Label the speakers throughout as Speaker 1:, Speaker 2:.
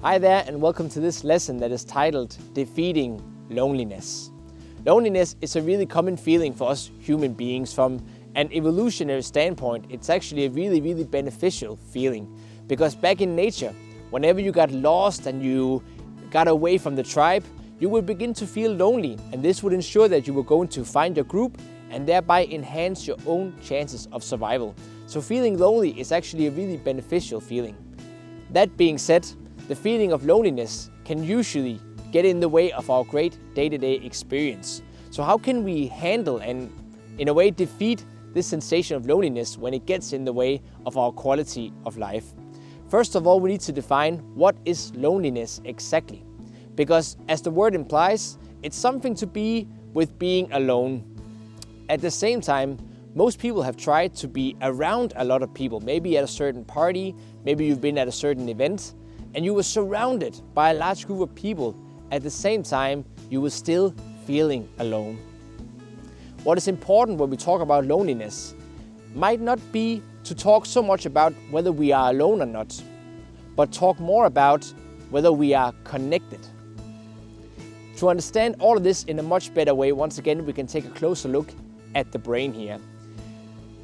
Speaker 1: Hi there, and welcome to this lesson that is titled Defeating Loneliness. Loneliness is a really common feeling for us human beings. From an evolutionary standpoint, it's actually a really beneficial feeling, because back in nature, whenever you got lost and you got away from the tribe, you would begin to feel lonely, and this would ensure that you were going to find your group and thereby enhance your own chances of survival. So feeling lonely is actually a really beneficial feeling. That being said, the feeling of loneliness can usually get in the way of our great day-to-day experience. So how can we handle and, in a way, defeat this sensation of loneliness when it gets in the way of our quality of life? First of all, we need to define what is loneliness exactly. Because as the word implies, it's something to be with being alone. At the same time, most people have tried to be around a lot of people, maybe at a certain party, maybe you've been at a certain event, and you were surrounded by a large group of people. At the same time, you were still feeling alone. What is important when we talk about loneliness might not be to talk so much about whether we are alone or not, but talk more about whether we are connected. To understand all of this in a much better way, once again, we can take a closer look at the brain here.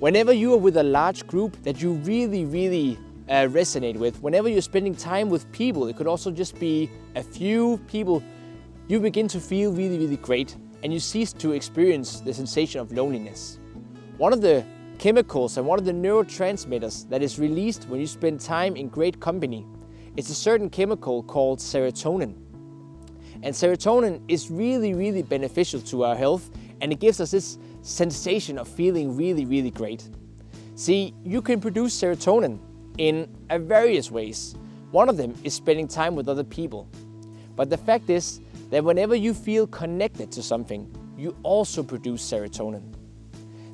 Speaker 1: Whenever you are with a large group that you really resonate with, whenever you're spending time with people, it could also just be a few people, you begin to feel really great, and you cease to experience the sensation of loneliness. One of the chemicals and one of the neurotransmitters that is released when you spend time in great company is a certain chemical called serotonin. And serotonin is really beneficial to our health, and it gives us this sensation of feeling really great. See, you can produce serotonin in various ways. One of them is spending time with other people. But the fact is that whenever you feel connected to something, you also produce serotonin.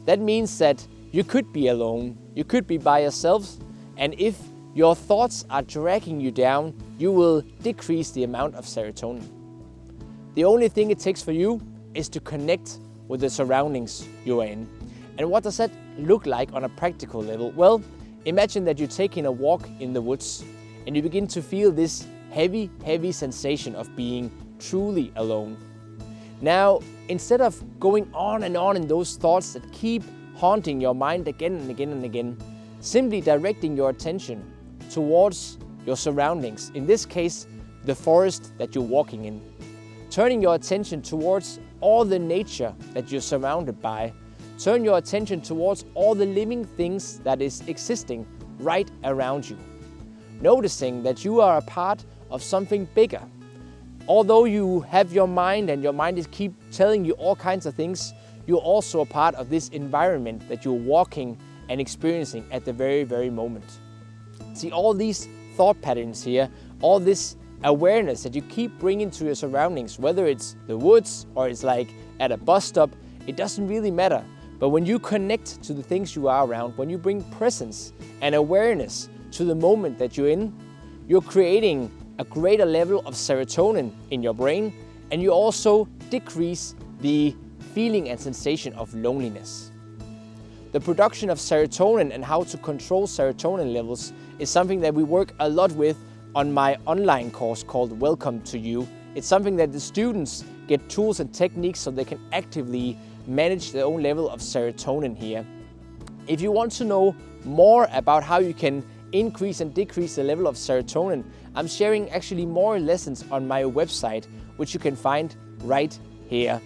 Speaker 1: That means that you could be alone, you could be by yourself, and if your thoughts are dragging you down, you will decrease the amount of serotonin. The only thing it takes for you is to connect with the surroundings you are in. And what does that look like on a practical level? Well, imagine that you're taking a walk in the woods and you begin to feel this heavy sensation of being truly alone. Now, instead of going on and on in those thoughts that keep haunting your mind again and again, simply directing your attention towards your surroundings, in this case, the forest that you're walking in. Turning your attention towards all the nature that you're surrounded by. Turn your attention towards all the living things that is existing right around you. Noticing that you are a part of something bigger. Although you have your mind and your mind is keep telling you all kinds of things, you're also a part of this environment that you're walking and experiencing at the very moment. See, all these thought patterns here, all this awareness that you keep bringing to your surroundings, whether it's the woods or it's like at a bus stop, it doesn't really matter. But when you connect to the things you are around, when you bring presence and awareness to the moment that you're in, you're creating a greater level of serotonin in your brain, and you also decrease the feeling and sensation of loneliness. The production of serotonin and how to control serotonin levels is something that we work a lot with on my online course called Welcome to You. It's something that the students get tools and techniques so they can actively manage their own level of serotonin here. If you want to know more about how you can increase and decrease the level of serotonin, I'm sharing actually more lessons on my website, which you can find right here.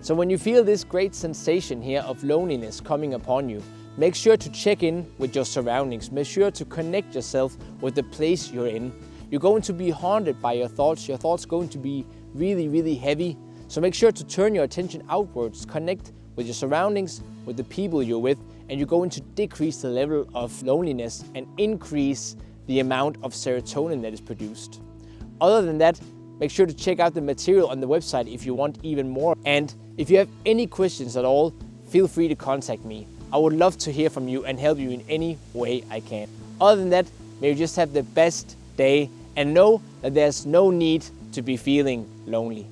Speaker 1: So when you feel this great sensation here of loneliness coming upon you, make sure to check in with your surroundings. Make sure to connect yourself with the place you're in. You're going to be haunted by your thoughts. Your thoughts are going to be really heavy. So make sure to turn your attention outwards, connect with your surroundings, with the people you're with, and you're going to decrease the level of loneliness and increase the amount of serotonin that is produced. Other than that, make sure to check out the material on the website if you want even more. And if you have any questions at all, feel free to contact me. I would love to hear from you and help you in any way I can. Other than that, may you just have the best day and know that there's no need to be feeling lonely.